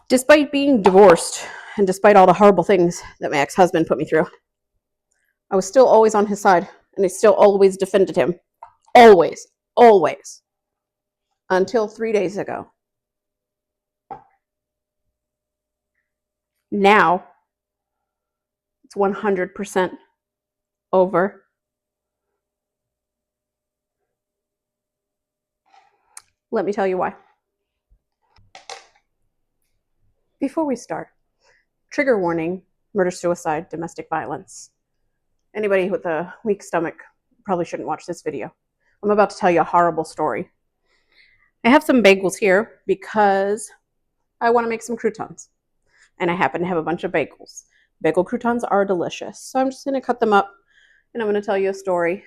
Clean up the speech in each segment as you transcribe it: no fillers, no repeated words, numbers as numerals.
Despite being divorced and despite all the horrible things that my ex-husband put me through, I was still always on his side and I still always defended him. Always, always. Until 3 days ago. Now, it's 100% over. Let me tell you why. Before we start, trigger warning, murder, suicide, domestic violence. Anybody with a weak stomach probably shouldn't watch this video. I'm about to tell you a horrible story. I have some bagels here because I want to make some croutons. And I happen to have a bunch of bagels. Bagel croutons are delicious. So I'm just going to cut them up and I'm going to tell you a story.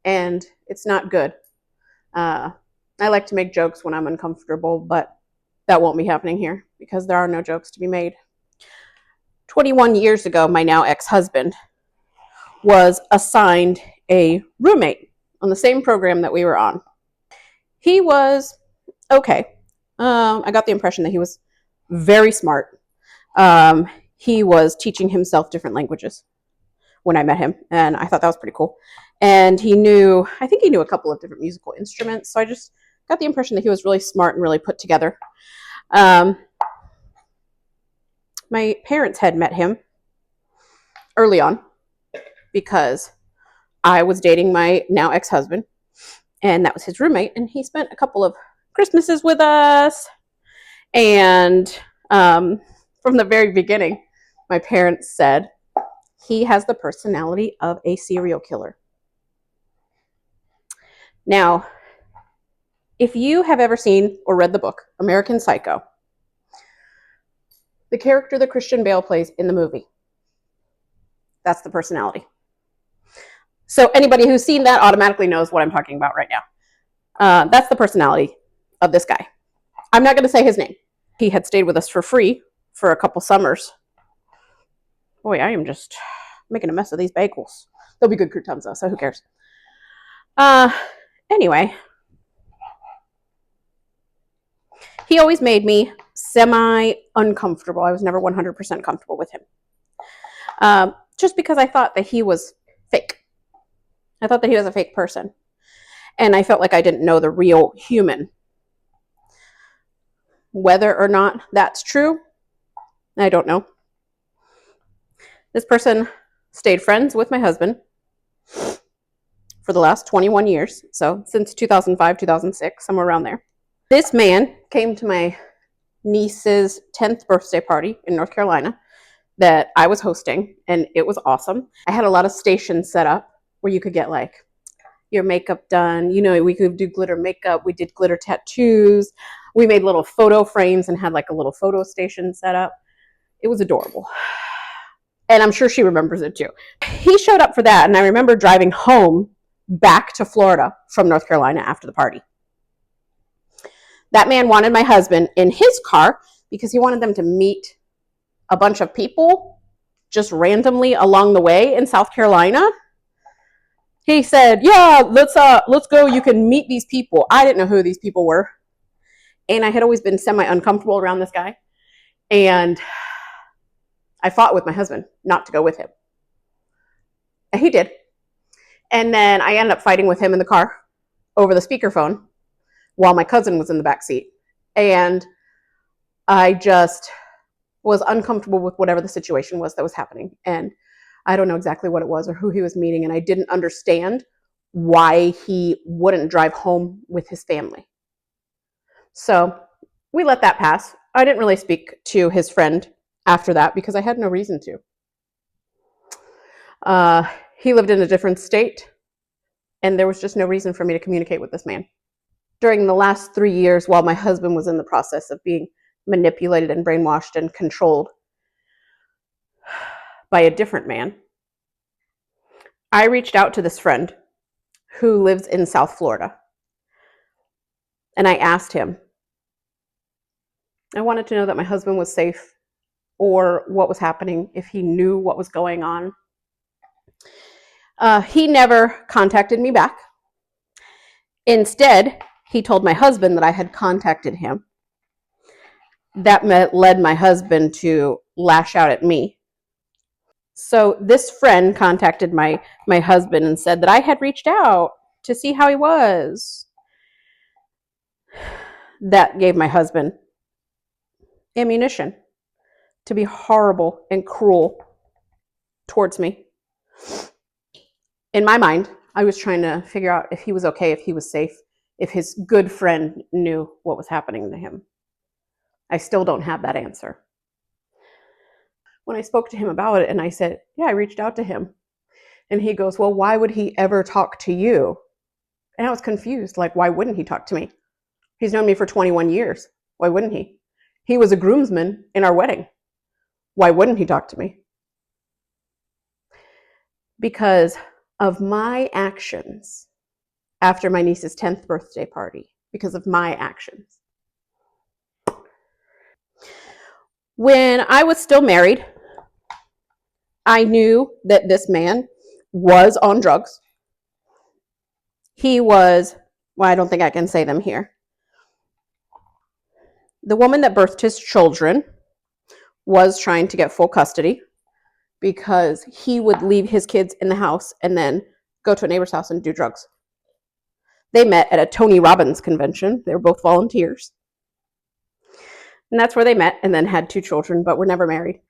And it's not good. I like to make jokes when I'm uncomfortable, but that won't be happening here because there are no jokes to be made. 21 years ago, my now ex-husband was assigned a roommate on the same program that we were on. He was okay. I got the impression that he was very smart. He was teaching himself different languages when I met him, and I thought that was pretty cool. And I think he knew a couple of different musical instruments, so I just got the impression that he was really smart and really put together. My parents had met him early on because I was dating my now ex-husband, and that was his roommate, and he spent a couple of Christmases with us. And from the very beginning, my parents said, he has the personality of a serial killer. Now, if you have ever seen or read the book American Psycho, the character that Christian Bale plays in the movie, that's the personality. So anybody who's seen that automatically knows what I'm talking about right now. That's the personality of this guy. I'm not going to say his name. He had stayed with us for free for a couple summers. Boy, I am just making a mess of these bagels. They'll be good croutons though, so who cares? Anyway, he always made me semi-uncomfortable. I was never 100% comfortable with him. Just because I thought that he was fake. I thought that he was a fake person. And I felt like I didn't know the real human. Whether or not that's true, I don't know. This person stayed friends with my husband for the last 21 years. So since 2005, 2006, somewhere around there. This man came to my niece's 10th birthday party in North Carolina that I was hosting, and it was awesome. I had a lot of stations set up where you could get like your makeup done. You know, we could do glitter makeup. We did glitter tattoos. We made little photo frames and had like a little photo station set up. It was adorable. And I'm sure she remembers it too. He showed up for that, and I remember driving home back to Florida from North Carolina after the party. That man wanted my husband in his car because he wanted them to meet a bunch of people just randomly along the way in South Carolina. He said, yeah, let's go. You can meet these people. I didn't know who these people were. And I had always been semi-uncomfortable around this guy. And I fought with my husband not to go with him. And he did. And then I ended up fighting with him in the car over the speakerphone while my cousin was in the back seat. And I just was uncomfortable with whatever the situation was that was happening. And I don't know exactly what it was or who he was meeting. And I didn't understand why he wouldn't drive home with his family. So we let that pass. I didn't really speak to his friend after that because I had no reason to. He lived in a different state, and there was just no reason for me to communicate with this man. During the last 3 years, while my husband was in the process of being manipulated and brainwashed and controlled by a different man, I reached out to this friend who lives in South Florida. And I asked him. I wanted to know that my husband was safe or what was happening, if he knew what was going on. He never contacted me back. Instead, he told my husband that I had contacted him. that led my husband to lash out at me. So this friend contacted my husband and said that I had reached out to see how he was. That gave my husband ammunition to be horrible and cruel towards me. In my mind, I was trying to figure out if he was okay, if he was safe, if his good friend knew what was happening to him. I still don't have that answer. When I spoke to him about it and I said, yeah, I reached out to him. And he goes, well, why would he ever talk to you? And I was confused. Like, why wouldn't he talk to me? He's known me for 21 years. Why wouldn't he? He was a groomsman in our wedding. Why wouldn't he talk to me? Because of my actions after my niece's 10th birthday party. Because of my actions. When I was still married, I knew that this man was on drugs. He was, well, I don't think I can say them here. The woman that birthed his children was trying to get full custody because he would leave his kids in the house and then go to a neighbor's house and do drugs. They met at a Tony Robbins convention. They were both volunteers. And that's where they met and then had 2 children, but were never married.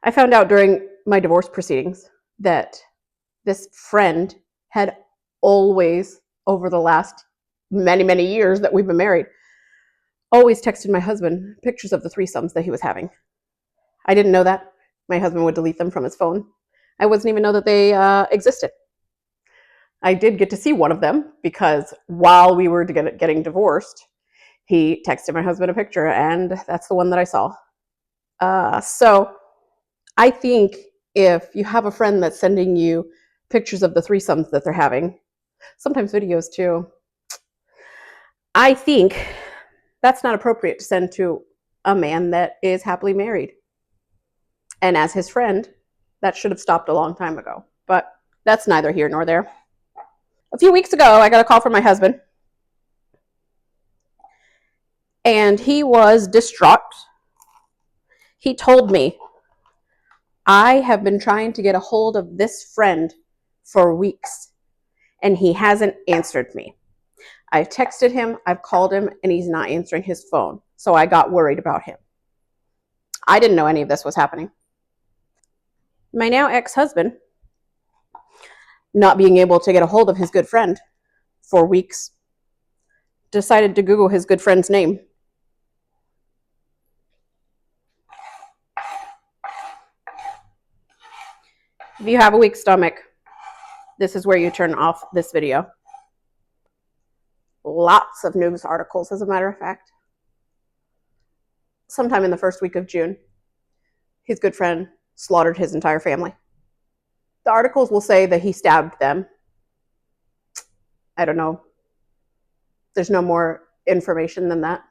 I found out during my divorce proceedings that this friend had always, over the last many, many years that we've been married, always texted my husband pictures of the threesomes that he was having. I didn't know that. My husband would delete them from his phone. I wasn't even know that they existed. I did get to see one of them because while we were getting divorced, he texted my husband a picture, and that's the one that I saw. So I think if you have a friend that's sending you pictures of the threesomes that they're having, sometimes videos too, I think that's not appropriate to send to a man that is happily married. And as his friend, that should have stopped a long time ago. But that's neither here nor there. A few weeks ago, I got a call from my husband. And he was distraught. He told me, I have been trying to get a hold of this friend for weeks, and he hasn't answered me. I've texted him, I've called him, and he's not answering his phone. So I got worried about him. I didn't know any of this was happening. My now ex-husband, not being able to get a hold of his good friend for weeks, decided to Google his good friend's name. If you have a weak stomach, this is where you turn off this video. Lots of news articles, as a matter of fact. Sometime in the first week of June, his good friend slaughtered his entire family. The articles will say that he stabbed them. I don't know. There's no more information than that.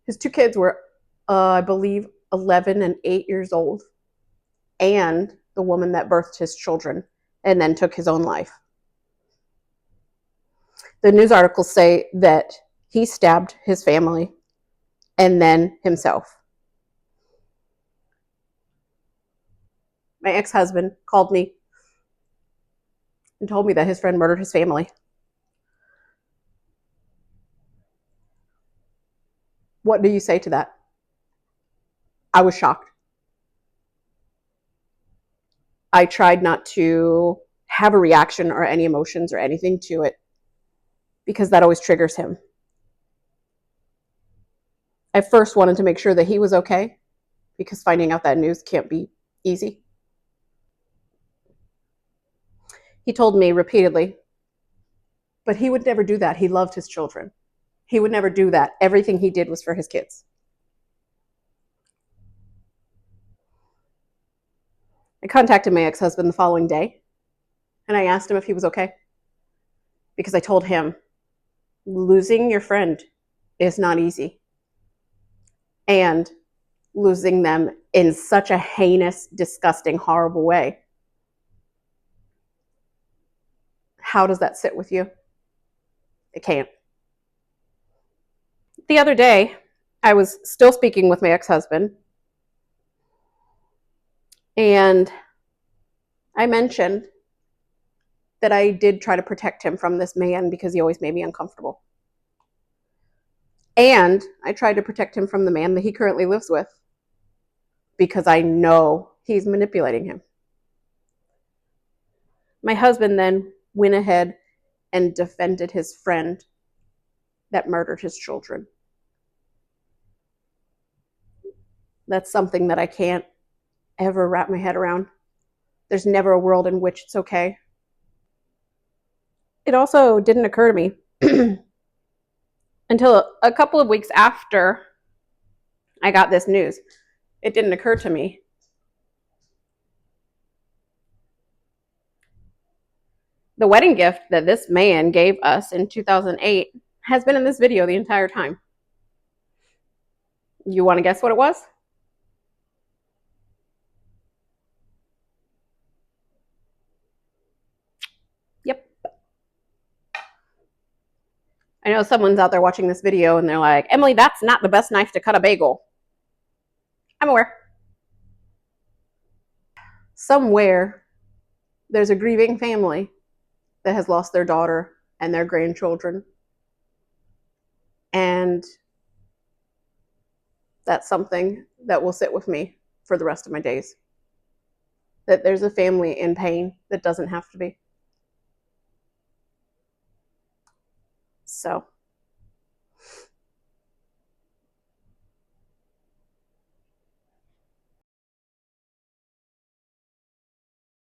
His 2 kids were, I believe, 11 and 8 years old, and the woman that birthed his children and then took his own life. The news articles say that he stabbed his family and then himself. My ex-husband called me and told me that his friend murdered his family. What do you say to that? I was shocked. I tried not to have a reaction or any emotions or anything to it because that always triggers him. I first wanted to make sure that he was okay because finding out that news can't be easy. He told me repeatedly, but he would never do that. He loved his children. He would never do that. Everything he did was for his kids. I contacted my ex-husband the following day, and I asked him if he was okay. Because I told him, losing your friend is not easy. And losing them in such a heinous, disgusting, horrible way. How does that sit with you? It can't. The other day, I was still speaking with my ex-husband, and I mentioned that I did try to protect him from this man because he always made me uncomfortable. And I tried to protect him from the man that he currently lives with because I know he's manipulating him. My husband then went ahead and defended his friend that murdered his children. That's something that I can't ever wrap my head around. There's never a world in which it's okay. It also didn't occur to me until a couple of weeks after I got this news. It didn't occur to me the wedding gift that this man gave us in 2008 has been in this video the entire time. You want to guess what it was? Yep. I know someone's out there watching this video and they're like, Emily, that's not the best knife to cut a bagel. I'm aware. Somewhere there's a grieving family that has lost their daughter and their grandchildren. And that's something that will sit with me for the rest of my days. That there's a family in pain that doesn't have to be. So